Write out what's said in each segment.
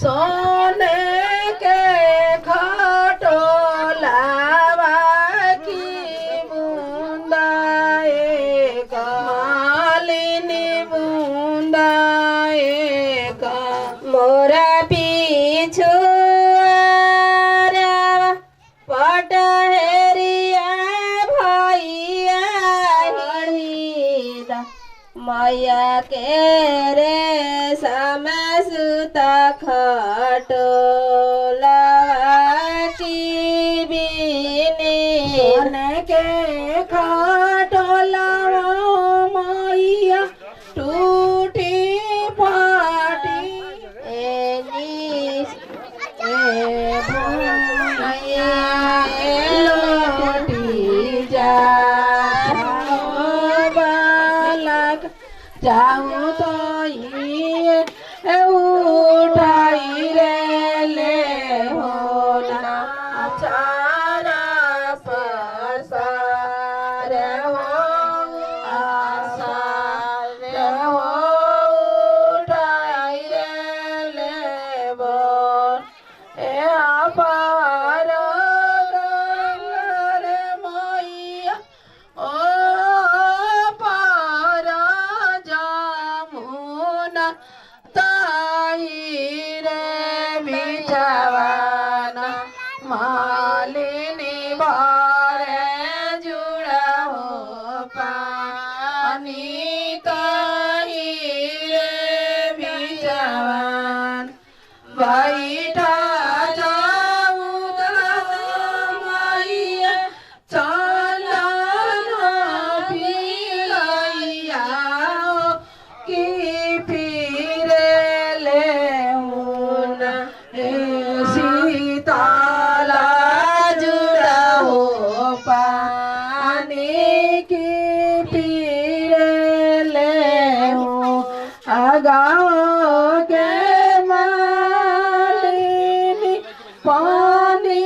सोने के खटोलावा की बूंदा एक मालिनी बूंदा एक मोरा पीछू पटहरिया भैया मैया के रे समसुता खटोला की बीनी सोने के खटोलावा मैया टूटी फाटी जाऊँ तो ये उठाई रे ले हो ना चारा पसार हो आसार हो उठाई रे ले बोल ए अपार गंगर मैया ओ मालिनी बारे जुड़ा हो पानी ताही रे बिचवान बैठा जाऊँ मैया चला पिलैया की फिरे ले ना सीता पानी की पीरे ले गाँव के मालिनी पानी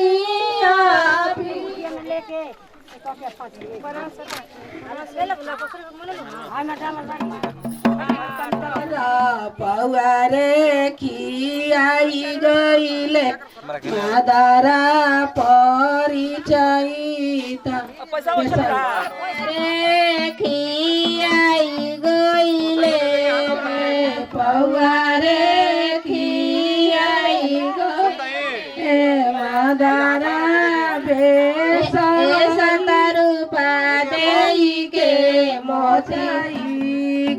पौरे खियाई गईले मादारा परिचयिता खियाई गईले पौरे खियाई गईले मादारा रूपा देई के मोती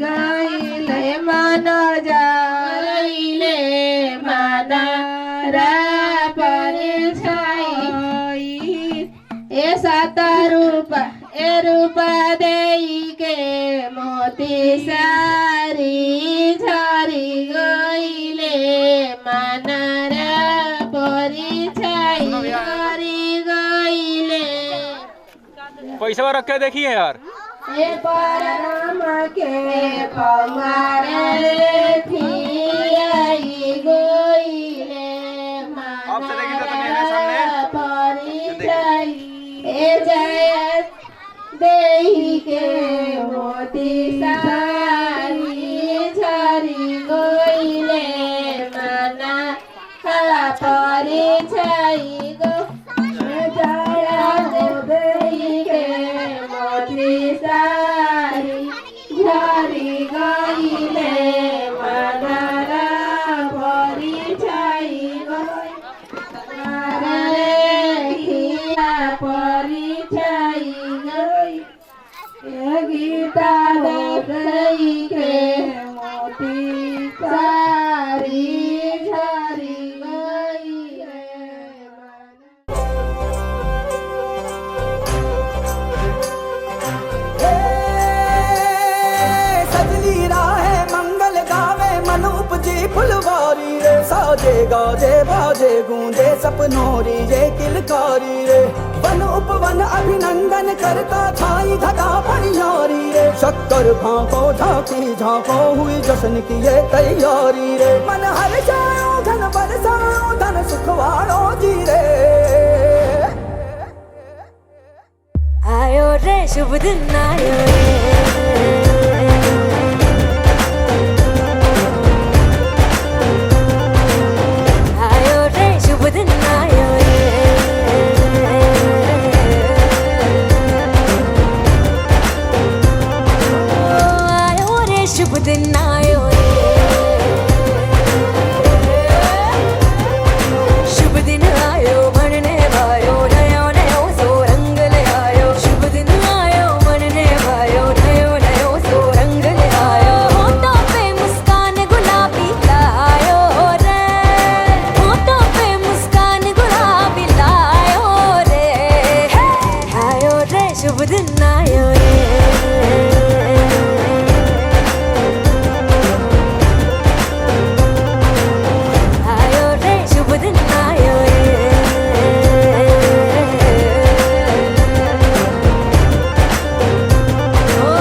गईले मन जाइले मादारा ए सात रूपा ए रूपा देई के मोती सारी झरी गईले मानरा परिछाई करी गईले। पैसा रख के देखिए यार ए परम के पमारे खियाई गईले मानरा परिछाई ए जय देही के मोती सारी झरी गईले माना परिछाई गो जय देही के मोती सारी झरी गईले माना परिछाई गो परिछाई गई गीता गई के मोती सारी झरी गई सजली राहे मंगल गावे मन उपजी फुलवारी रे साजे गाजे बाजे गूंजे सपनोरी रे किलकारी रे वन उपवन अभिनंदन करता छाई घटा परियारी रे शक्कर भांको झांकी झांको हुई जश्न की ये तैयारी रे मन हर जाओ धन बरसाओ धन सुखवाड़ो जी रे आयो रे शुभ दिन आयो रे शुभ दिन आयो रे, शुभ दिन आयो मनने भायो, नयो नयो सो रंग ले आयो। शुभ दिन आयो मनने भायो, नयो नयो सो रंग ले आयो। होठों पे मुस्कान गुलाबी लायो रे, होठों पे मुस्कान गुलाबी लायो रे, आयो रे शुभ दिन आयो रे। आयो रे शुभ दिन आयो रे, ओ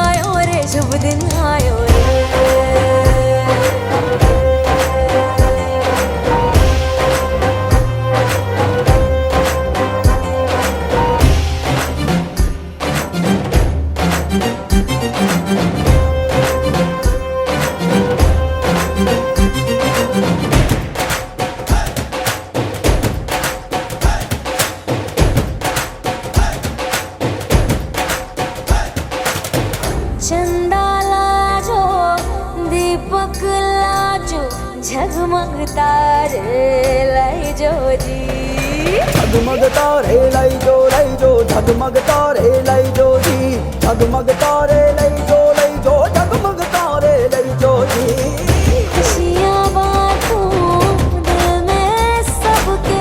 आयो रे शुभ दिन आयो रे। चंदा लाजो दीपक लाजो, झगमग तारे लाइजो जी। झगमग तारे लाइजो लाइजो, झगमग तारे लाइजो जी। झगमग तारे लाइजो लाइजो, झगमग तारे लाइजो जी। खुशियाँ बांटूं दिल में सबके,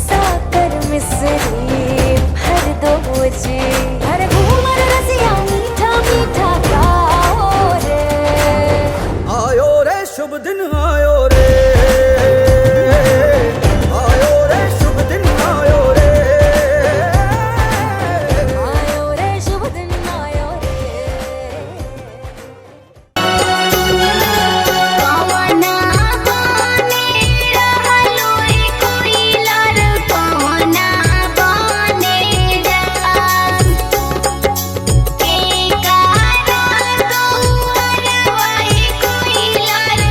साकर मिसरी भर दो जी। हर घूमर रसिया मीठा मीठा गाओ रे, आयो रे शुभ दिन आयो रे, आयो रे शुभ दिन आयो रे, आयो रे शुभ दिन आयो रे। पवना बने रहलोई कोइलर, पवना बने जास। एकारा तोहर वही कोइलर,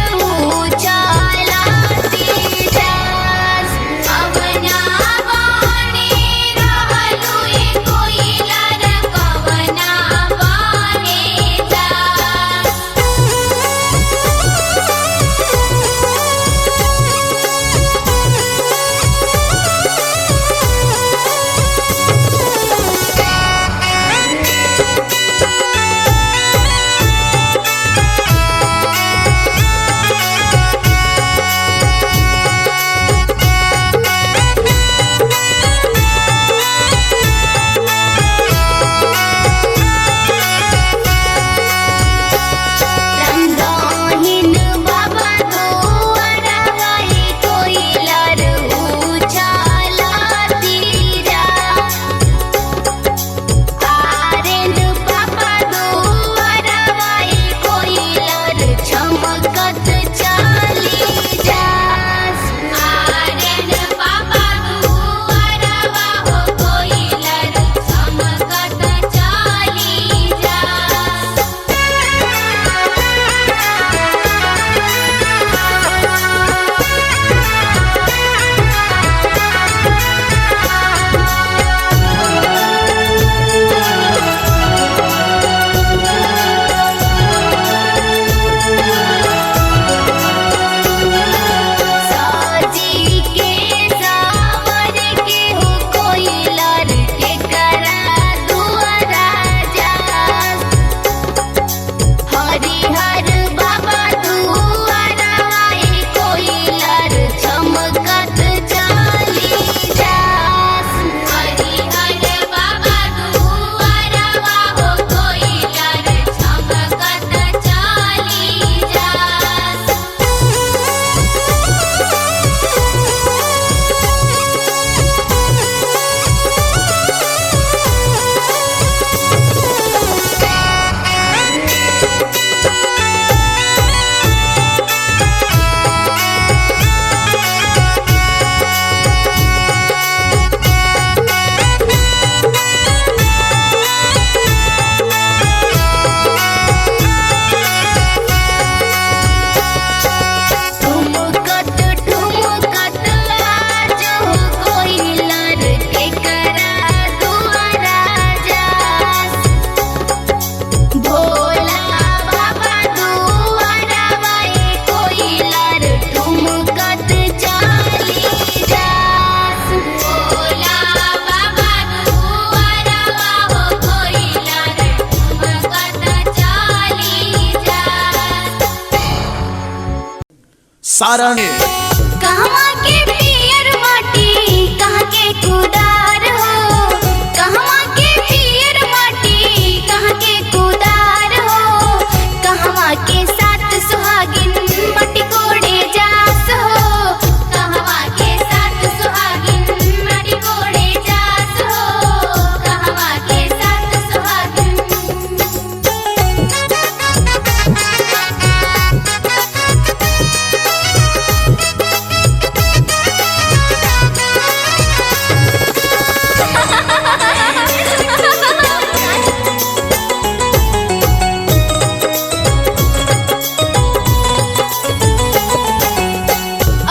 सारण कहवा के पियर माटी कहाँ के कुदार हो, कहवा के पियर माटी कहाँ के कुदार हो, कहवा के साथ सुहागिन मटी कोड़े जास हो, कहवा के साथ सुहागिन मटी कोड़े जास हो, कहवा के साथ सुहागिन।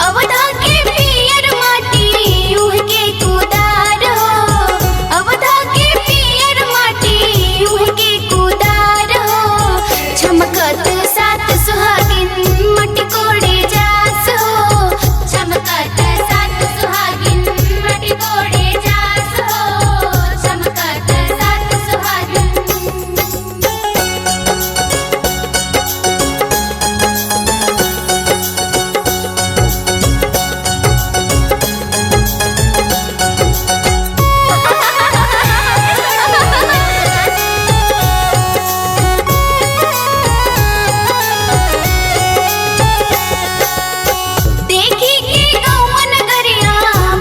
अवधा के पियर माटी उह के कुदार हो, अवधा के पियर माटी उह के कुदार हो, चमकत सात सुहागिन मटी कोड़े जास हो, चमकत सात सुहागिन मटी कोड़े जास हो, चमकत सात सुहागिन। देखी के गौवन गरिया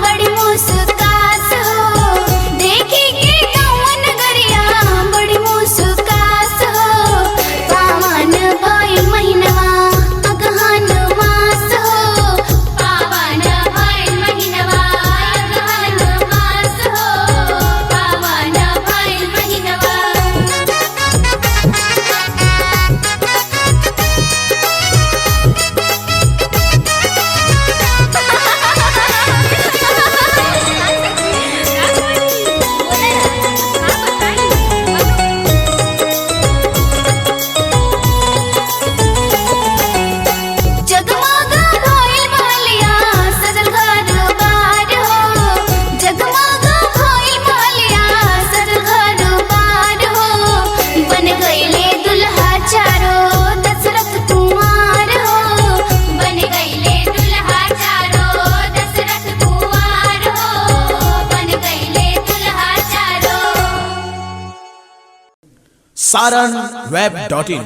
बड़ी मुस्कास हो, देखी के गौवन गरिया बड़ी मुस्कास हो, पावन भइल महिनवा अगहन मास हो, पावन भइल महिनवा अगहन मास हो, पावन भइल महिनवा। जगमग भइल मालिया सजल घर बार हो, जगमग भइल मालिया सजल घर बार हो, बन गइले दुल्हा चारो दशरथ कुमार हो, बन गइले दुल्हा चारो दशरथ कुमार हो, बन गइले दुल्हा चारो। saranweb.in